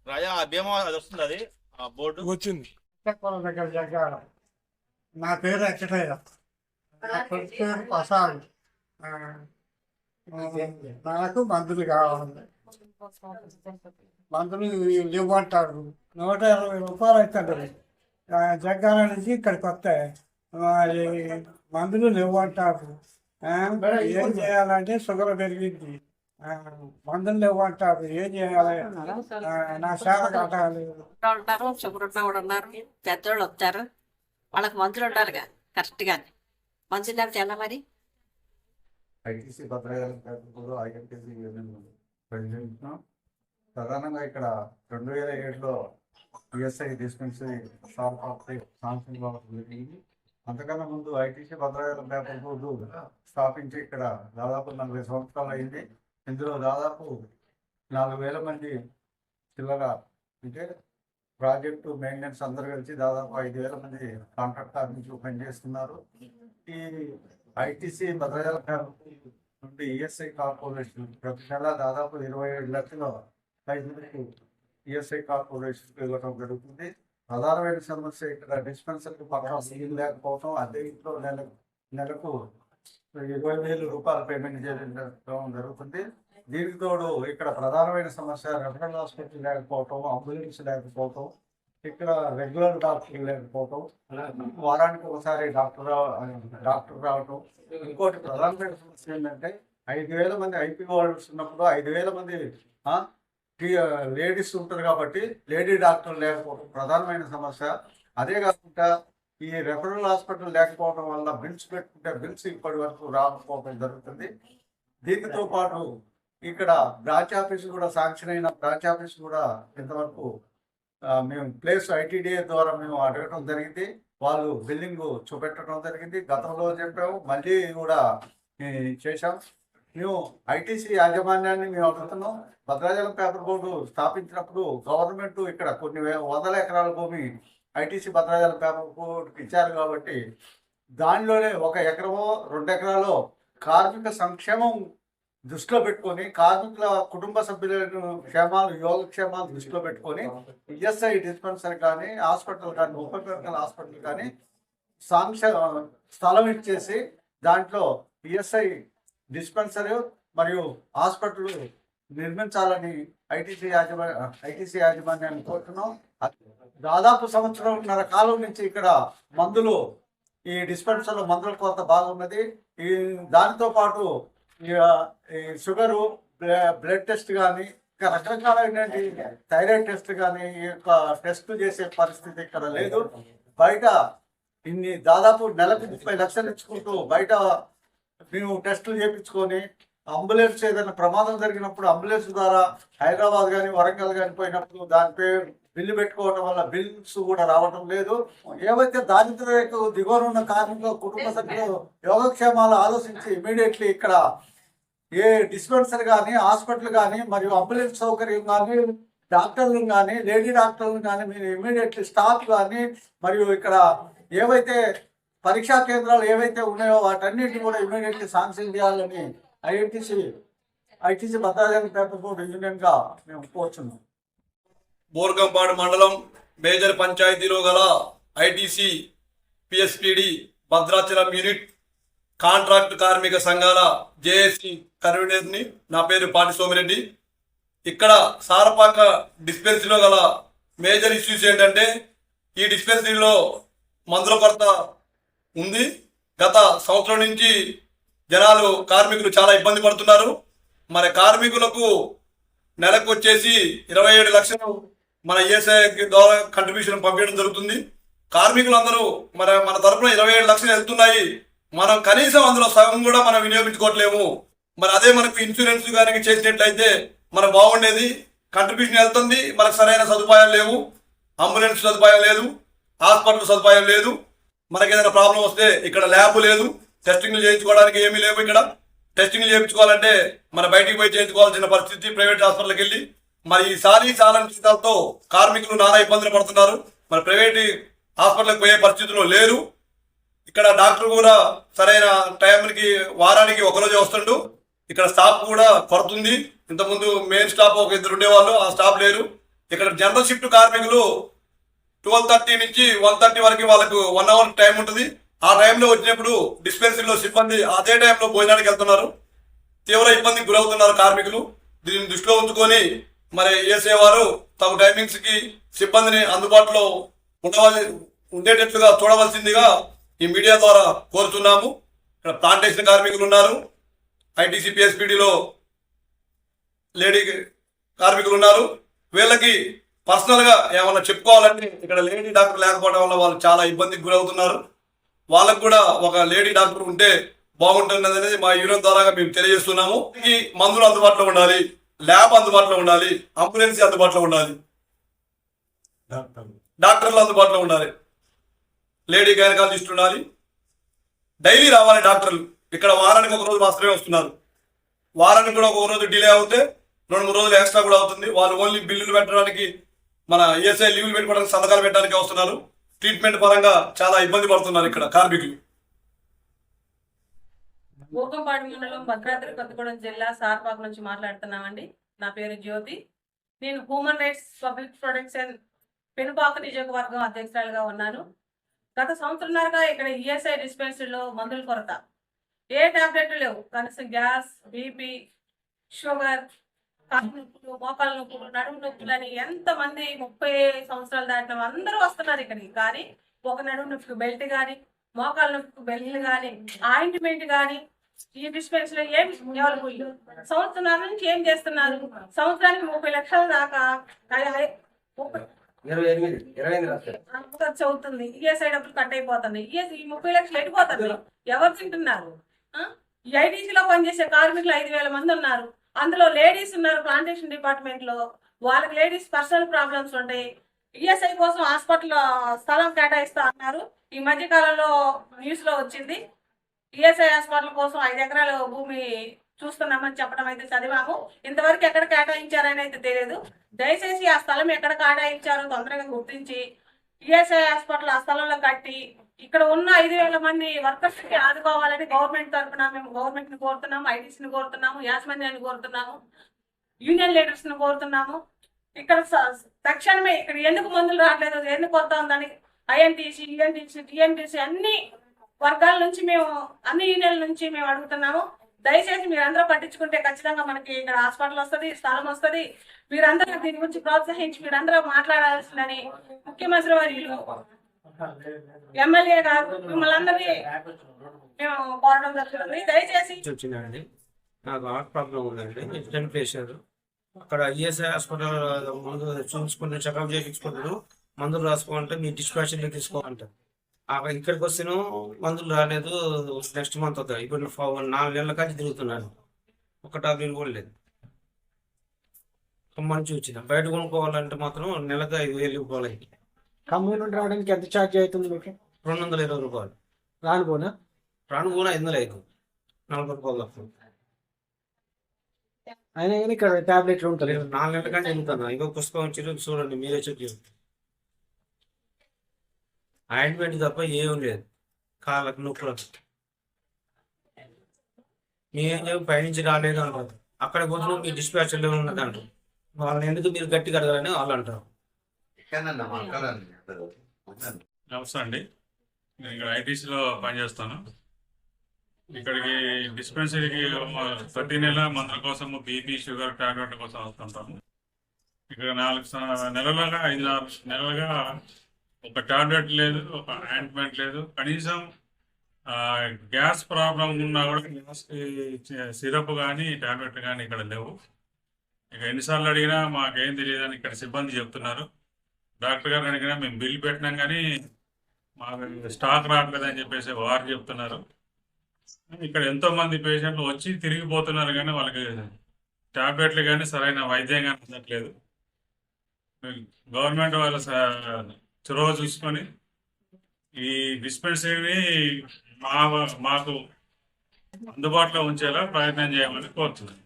రాజా భీమా అది వస్తుంది, అది బోర్డు వచ్చింది. దగ్గర జగ్గాడ. నా పేరు వెంకటయ్య. నా కొడుకు పేరు ప్రసాద్. నాకు మందులు కావాలి. మందులు ఇవ్వమంటారు. 120 రూపాయలు అవుతుంది. జగ్గాల నుంచి ఇక్కడికి వస్తాయి. మందులు ఇవ్వమంటారు. ఏం చేయాలంటే షుగర్ పెరిగింది. మందులు ఇవ్వమంటారు. ఏం చేయాలి? నా సేవ కట్టాలి. ఉంటారు, షుగర్ ఉన్న కూడా ఉన్నారు, పెద్దోళ్ళు వస్తారు, వాళ్ళకి మందులు ఉండాలిగా కరెక్ట్గా. మందులు లేకపోతే ఎలా మరి? ఐటీసీ భద్రగాలి ఐఎంటీసీ ప్రెసిడెంట్. ప్రధానంగా ఇక్కడ 2007లో పిఎస్ఐ డిస్పెన్సరీ షాప్ శాంక్షన్ జరిగింది. అంతకన్నా ముందు ఐటీసీ భద్రగాలి పేపర్ బోర్డు స్థాపించి ఇక్కడ దాదాపు 40 సంవత్సరాలు అయింది. ఇందులో దాదాపు 4,000 మంది చిల్లర అంటే ప్రాజెక్టు మెయింటెనెన్స్ అందరూ కలిసి దాదాపు 5,000 మంది కాంట్రాక్ట్ కార్మికులు పనిచేస్తున్నారు. ఈ ఐటీసీ భద్రజల నుండి ఈఎస్ఐ కార్పొరేషన్ ప్రతి నెల దాదాపు 27 లక్షల రైతులకు ఈఎస్ఐ కార్పొరేషన్కి ఇవ్వడం జరుగుతుంది. ప్రధానమైన సమస్య ఇక్కడ డిస్పెన్సరీ పక్కన సీల్ లేకపోవడం, అదే ఇంట్లో నెలకు 20,000 రూపాయలు పేమెంట్ చేయడం జరుగుతుంది. దీనికి తోడు ఇక్కడ ప్రధానమైన సమస్య రెఫరల్ హాస్పిటల్ లేకపోవటం, అంబులెన్స్ లేకపోవటం, ఇక్కడ రెగ్యులర్ డాక్టర్ లేకపోవటం, వారానికి ఒకసారి డాక్టర్ రావటం. ఇంకోటి ప్రధానమైన సమస్య ఏంటంటే 5,000 మంది ఐపీ వార్డర్స్ ఉన్నప్పుడు 5,000 మంది లేడీస్ ఉంటారు కాబట్టి లేడీ డాక్టర్ లేకపోవడం ప్రధానమైన సమస్య. అదే కాకుండా ఈ రెఫరల్ హాస్పిటల్ లేకపోవడం వల్ల బిల్స్ పెట్టుకుంటే బిల్స్ ఇప్పటి వరకు రాకపోవడం జరుగుతుంది. దీనితో పాటు ఇక్కడ బ్రాంచ్ ఆఫీస్ కూడా శాంక్షన్ అయిన బ్రాంచ్ ఆఫీస్ కూడా ఇంతవరకు మేము ప్లేస్ ఐటీడీఏ ద్వారా మేము అడగడం జరిగింది. వాళ్ళు బిల్డింగ్ చూపెట్టడం జరిగింది. గతంలో చెప్పాము, మళ్ళీ కూడా చేశాం. మేము ఐటీసీ యాజమాన్యాన్ని మేము అడుగుతున్నాం. భద్రాచలం పేపర్ బోర్డు స్థాపించినప్పుడు గవర్నమెంట్ ఇక్కడ కొన్ని వందల ఎకరాల భూమి ఐటీసీ భద్రాచలం పేపర్ బోర్డుకి ఇచ్చారు కాబట్టి దానిలోనే 1 ఎకరమో 2 ఎకరాలో కార్మిక సంక్షేమం దృష్టిలో పెట్టుకొని, కార్మికుల కుటుంబ సభ్యుల క్షేమాలు, యోగక్షేమాలు దృష్టిలో పెట్టుకొని ఈఎస్ఐ డిస్పెన్సరీ కానీ, హాస్పిటల్ కానీ, ఉపయోగ హాస్పిటల్ కానీ స్థలం ఇచ్చేసి దాంట్లో ఈఎస్ఐ డిస్పెన్సరీ మరియు హాస్పిటల్ నిర్మించాలని ఐటీసీ యాజమాన్యాన్ని కోరుతున్నాం. దాదాపు 1.5 సంవత్సరం కాలం నుంచి ఇక్కడ మందులు, ఈ డిస్పెన్సరీలో మందుల కొరత బాగున్నది. దానితో పాటు షుగరు, బ్లడ్ టెస్ట్ కానీ, ఇంకా రకరకాలైన థైరాయిడ్ టెస్ట్ కానీ ఈ యొక్క టెస్టులు చేసే పరిస్థితి ఇక్కడ లేదు. బయట దాదాపు నెలకు 30 లక్షలు ఇచ్చుకుంటూ బయట మేము టెస్టులు చేయించుకొని, అంబులెన్స్ ఏదైనా ప్రమాదం జరిగినప్పుడు అంబులెన్స్ ద్వారా హైదరాబాద్ కానీ వరంగల్ కానీ పోయినప్పుడు దానిపై బిల్లు పెట్టుకోవడం వల్ల బిల్స్ కూడా రావడం లేదు. ఏవైతే దారిద్ర్య రేఖకు దిగువన ఉన్న కార్మికుల కుటుంబ సభ్యులు యోగక్షేమాలు ఆలోచించి ఇమీడియట్లీ ఇక్కడ ఏ డిస్పెన్సరీ కానీ, హాస్పిటల్ కానీ, మరియు అంబులెన్స్ సౌకర్యం కానీ, డాక్టర్లు కానీ, లేడీ డాక్టర్లు కానీ మీరు ఇమీడియట్లీ స్టాఫ్ కానీ, మరియు ఇక్కడ ఏవైతే పరీక్షా కేంద్రాలు ఏవైతే ఉన్నాయో వాటన్నిటిని కూడా ఇమీడియట్లీ శాంక్షన్ చేయాలని ఐటీసీ భద్రాచలం పేపర్ బోర్డు యూనియన్గా మేము కోరుచున్నాం. బోర్గంపాడు మండలం మేజర్ పంచాయతీలో గల ITC PSPD Bhadrachalam unit contract కార్మిక సంఘాల జేఏసీ కన్వీనర్ని. నా పేరు పాటి సోమిరెడ్డి. ఇక్కడ సారపాక డిస్పెన్సరీలో గల మేజర్ ఇష్యూస్ ఏంటంటే, ఈ డిస్పెన్సరీలో మందుల కొరత ఉంది. గత సంవత్సరం నుంచి జనాలు, కార్మికులు చాలా ఇబ్బంది పడుతున్నారు. మరి కార్మికులకు నెలకు వచ్చేసి 27 లక్షలు మన ఈఎస్ఐ ద్వారా కంట్రిబ్యూషన్ పంపించడం జరుగుతుంది. కార్మికులందరూ మన తరఫున 27 లక్షలు వెళ్తున్నాయి. మనం కనీసం అందులో సగం కూడా మనం వినియోగించుకోవట్లేము. మరి అదే మనకు ఇన్సూరెన్స్ కానీ చేసినట్లయితే మనకు బాగుండేది. కంట్రిబ్యూషన్ వెళ్తుంది, మనకు సరైన సదుపాయాలు లేవు. అంబులెన్స్ సదుపాయం లేదు, హాస్పిటల్ సదుపాయం లేదు. మనకి ఏదైనా ప్రాబ్లం వస్తే ఇక్కడ ల్యాబ్ లేదు, టెస్టింగ్లు చేయించుకోవడానికి ఏమీ లేవు. ఇక్కడ టెస్టింగ్లు చేయించుకోవాలంటే మన బయటికి పోయి చేయించుకోవాల్సిన పరిస్థితి, ప్రైవేట్ హాస్పిటల్కి వెళ్ళి. మరి ఈ సాలని జీతాలతో కార్మికులు నానా ఇబ్బందులు పడుతున్నారు. మరి ప్రైవేట్ హాస్పిటల్కి పోయే పరిస్థితుల్లో లేరు. ఇక్కడ డాక్టర్ కూడా సరైన టైంకి వారానికి ఒకరోజు వస్తుండు. ఇక్కడ స్టాఫ్ కూడా కొరత ఉంది. ఇంతకుముందు మెయిన్ స్టాఫ్ ఒక 2 ఉండేవాళ్ళు, ఆ స్టాఫ్ లేరు. ఇక్కడ జనరల్ షిఫ్ట్ కార్మికులు 12:30 నుంచి 1:30 వరకు వాళ్ళకు 1 అవర్ టైం ఉంటుంది. ఆ టైంలో వచ్చినప్పుడు డిస్పెన్సరీలో సిబ్బంది అదే టైంలో భోజనానికి వెళ్తున్నారు. తీవ్ర ఇబ్బందికి గురవుతున్నారు కార్మికులు. దీన్ని దృష్టిలో ఉంచుకొని మరి ఏసే వారు తగు టైమింగ్స్ కి సిబ్బందిని అందుబాటులో ఉండేటట్లుగా చూడవలసిందిగా ఈ మీడియా ద్వారా కోరుతున్నాము. ఇక్కడ ప్లాంటేషన్ కార్మికులు ఉన్నారు, ఐటీసీ పిఎస్పీడీలో లేడీ కార్మికులు ఉన్నారు. వీళ్ళకి పర్సనల్ గా ఏమన్నా చెప్పుకోవాలంటే ఇక్కడ లేడీ డాక్టర్ లేకపోవడం వల్ల వాళ్ళు చాలా ఇబ్బందికి గురవుతున్నారు. వాళ్ళకు కూడా ఒక లేడీ డాక్టర్ ఉంటే బాగుంటుంది అనేది మా యూనియన్ ద్వారా మేము తెలియజేస్తున్నాము. ఈ మందులు అందుబాటులో ఉండాలి, ల్యాబ్ అందుబాటులో ఉండాలి, అంబులెన్స్ అందుబాటులో ఉండాలి, డాక్టర్లు అందుబాటులో ఉండాలి, లేడీ గైనకాలజిస్ట్ ఉండాలి. డైలీ రావాలి డాక్టర్లు. ఇక్కడ వారానికి ఒక రోజు మాత్రమే వస్తున్నారు. వారానికి కూడా ఒక రోజు డిలే అవుతే 2-3 రోజులు ఎక్స్ట్రా కూడా అవుతుంది. వాళ్ళు ఓన్లీ బిల్లులు పెట్టడానికి, మన ఈఎస్ఐ లీవ్లు పెట్టుకోవడానికి, సంతకాలు పెట్టడానికి వస్తున్నారు. ట్రీట్మెంట్ పరంగా చాలా ఇబ్బంది పడుతున్నారు ఇక్కడ కార్మికులు. బూర్గంపాడు మండలం భద్రాద్రి కొత్తగూడెం జిల్లా సార్పాక నుంచి మాట్లాడుతున్నామండి. నా పేరు జ్యోతి. నేను human rights public protection Penupaka నియోజకవర్గం అధ్యక్షురాలుగా ఉన్నాను. గత సంవత్సరంన్నరగా ఇక్కడ ఈఎస్ఐ డిస్పెన్సరీలో మందుల కొరత, ఏ టాబ్లెట్లు లేవు. కనీసం గ్యాస్, బీపీ, షుగర్, కాళ్ళ నొప్పులు, మోకాళ్ళ నొప్పులు, నడుము నొప్పులు అని ఎంతమంది 30 సంవత్సరాలు దాటిన అందరూ వస్తున్నారు ఇక్కడికి. కానీ ఒక నడుము నొప్పికి బెల్ట్ కానీ, మోకాళ్ళ నొప్పికి బెల్ట్ కానీ, ఆయింట్మెంట్ కానీ ఈ డిస్పెన్సరీలో ఏం అవైలబుల్. సంవత్సరాల నుంచి ఏం చేస్తున్నారు? సంవత్సరానికి 30 లక్షల దాకా ఖర్చు అవుతుంది. ఈఎస్ఐ డబ్బులు కట్ అయిపోతుంది. ఈ 30 లక్షలు ఎడిపోతుంది. ఎవరు తింటున్నారు? ఈ ఐటీసీలో పనిచేసే కార్మికులు 5,000 మంది ఉన్నారు. అందులో లేడీస్ ఉన్నారు. ప్లాంటేషన్ డిపార్ట్మెంట్ లో వాళ్ళకి లేడీస్ పర్సనల్ ప్రాబ్లమ్స్ ఉంటాయి. ఈఎస్ఐ కోసం హాస్పిటల్ స్థలం కేటాయిస్తా అన్నారు. ఈ మధ్య కాలంలో న్యూస్ లో వచ్చింది. ఈఎస్ఐ హాస్పిటల్ కోసం 5 ఎకరాల భూమి చూస్తున్నామని చెప్పడం అయితే చదివాము. ఇంతవరకు ఎక్కడ కేటాయించారని అయితే తెలియదు. దయచేసి ఆ స్థలం ఎక్కడ కేటాయించారో తొందరగా గుర్తించి ఈఎస్ఐ హాస్పిటల్ ఆ స్థలంలో కట్టి ఇక్కడ ఉన్న 5,000 మంది వర్కర్స్ కి ఆదుకోవాలని గవర్నమెంట్ తరఫున మేము గవర్నమెంట్ ని కోరుతున్నాము, ఐటీసీని కోరుతున్నాము, యాజమాన్యాన్ని కోరుతున్నాము, యూనియన్ లీడర్స్ ని కోరుతున్నాము. ఇక్కడ తక్షణమే ఇక్కడ ఎందుకు మందులు రావట్లేదు, ఎందుకు కొత్త ఉందని ఐఎన్టీసీ, యూఎన్టీసీ, టీఎన్టీసీ అన్ని వర్గాల నుంచి మేము, అన్ని యూనియన్ల నుంచి మేము అడుగుతున్నాము. దయచేసి మీరందరూ పట్టించుకుంటే ఖచ్చితంగా మనకి ఇక్కడ హాస్పిటల్ వస్తుంది, స్థలం వస్తుంది. మీరందరూ దీని గురించి ప్రోత్సహించి మీరందరూ మాట్లాడాల్సిందని ముఖ్యమంత్రి వర్యులు, ఎమ్మెల్యే గారు మిమ్మల్ని అందరినీ మేము కోరడం జరుగుతుంది. దయచేసి వచ్చిందండి. నాకు హార్ట్ ప్రాబ్లం ఉందండి, స్టెంట్ ప్రెషర్. అక్కడ ఈఎస్ఐ హాస్పిటల్ ముందు చూసుకుంటే చెకప్ చేయించుకుంటారు, మందులు రాసుకోవాలంటే మీ డిస్పాచర్లో తీసుకోవాలంటారు. ఇక్కడికి వస్తేను మందులు రాలేదు, నెక్స్ట్ మంత్ అవుతాయి. ఇప్పుడు 4 నెలల కాంచి తిరుగుతున్నాను, ఒక టాబ్లెట్ కూడా లేదు. మంచి వచ్చింది. బయట కొనుక్కోవాలంటే మాత్రం నెలకు 5,000 రూపాయలు. ఖమ్మం నుండి రావడానికి ఎంత ఛార్జ్ అవుతుంది మీకు? 220 రూపాయలు. రానుకోనా 505 40 రూపాయలు తక్కువ. అయినా కానీ ఇక్కడ టాబ్లెట్లు ఉంటాయి. 4 నెలల కానీ చెబుతాను. ఇంకో పుస్తకం వచ్చి చూడండి, మీరే చెక్ చేయండి. ఆయింట్మెంట్ తప్ప ఏం లేదు. కాళ్ళకు నొప్పులకు మీరేం చెప్పి పైనుంచి రాలేదు అంటారు. అక్కడ పోతున్న మీ డిస్పాచర్లో ఉన్నది అంటారు. వాళ్ళని ఎందుకు మీరు గట్టిగా అడగాలని వాళ్ళు అంటారు. నమస్తే అండి, నేను ఇక్కడ ఐటీసీలో పనిచేస్తాను. ఇక్కడికి డిస్పెన్సరీకి ప్రతి నెల మందుల కోసము బీపీ, షుగర్ టాబ్లెట్ల కోసం వస్తుంటాము. ఇక్కడ 4 నెలలుగా 5-6 నెలలుగా ఒక టాబ్లెట్ లేదు, ఒక ఆయింట్మెంట్ లేదు. కనీసం గ్యాస్ ప్రాబ్లం ఉన్నా కూడా గ్యాస్కి సిరప్ కానీ టాబ్లెట్ కానీ ఇక్కడ లేవు. ఇక ఎన్నిసార్లు అడిగినా మాకేం తెలియదని ఇక్కడ సిబ్బంది చెప్తున్నారు. డాక్టర్ గారు అడిగినా మేము బిల్ పెట్టినాం కానీ మాకు స్టాక్ రావట్లేదని చెప్పేసి వారు చెప్తున్నారు. ఇక్కడ ఎంతోమంది పేషెంట్లు వచ్చి తిరిగిపోతున్నారు కానీ వాళ్ళకి టాబ్లెట్లు కానీ సరైన వైద్యం కానీ అందట్లేదు. గవర్నమెంట్ వాళ్ళ చొరవ చూసుకొని ఈ డిస్పెన్సరీని మాకు అందుబాటులో ఉంచేలా ప్రయత్నం చేయమని కోరుతున్నాను.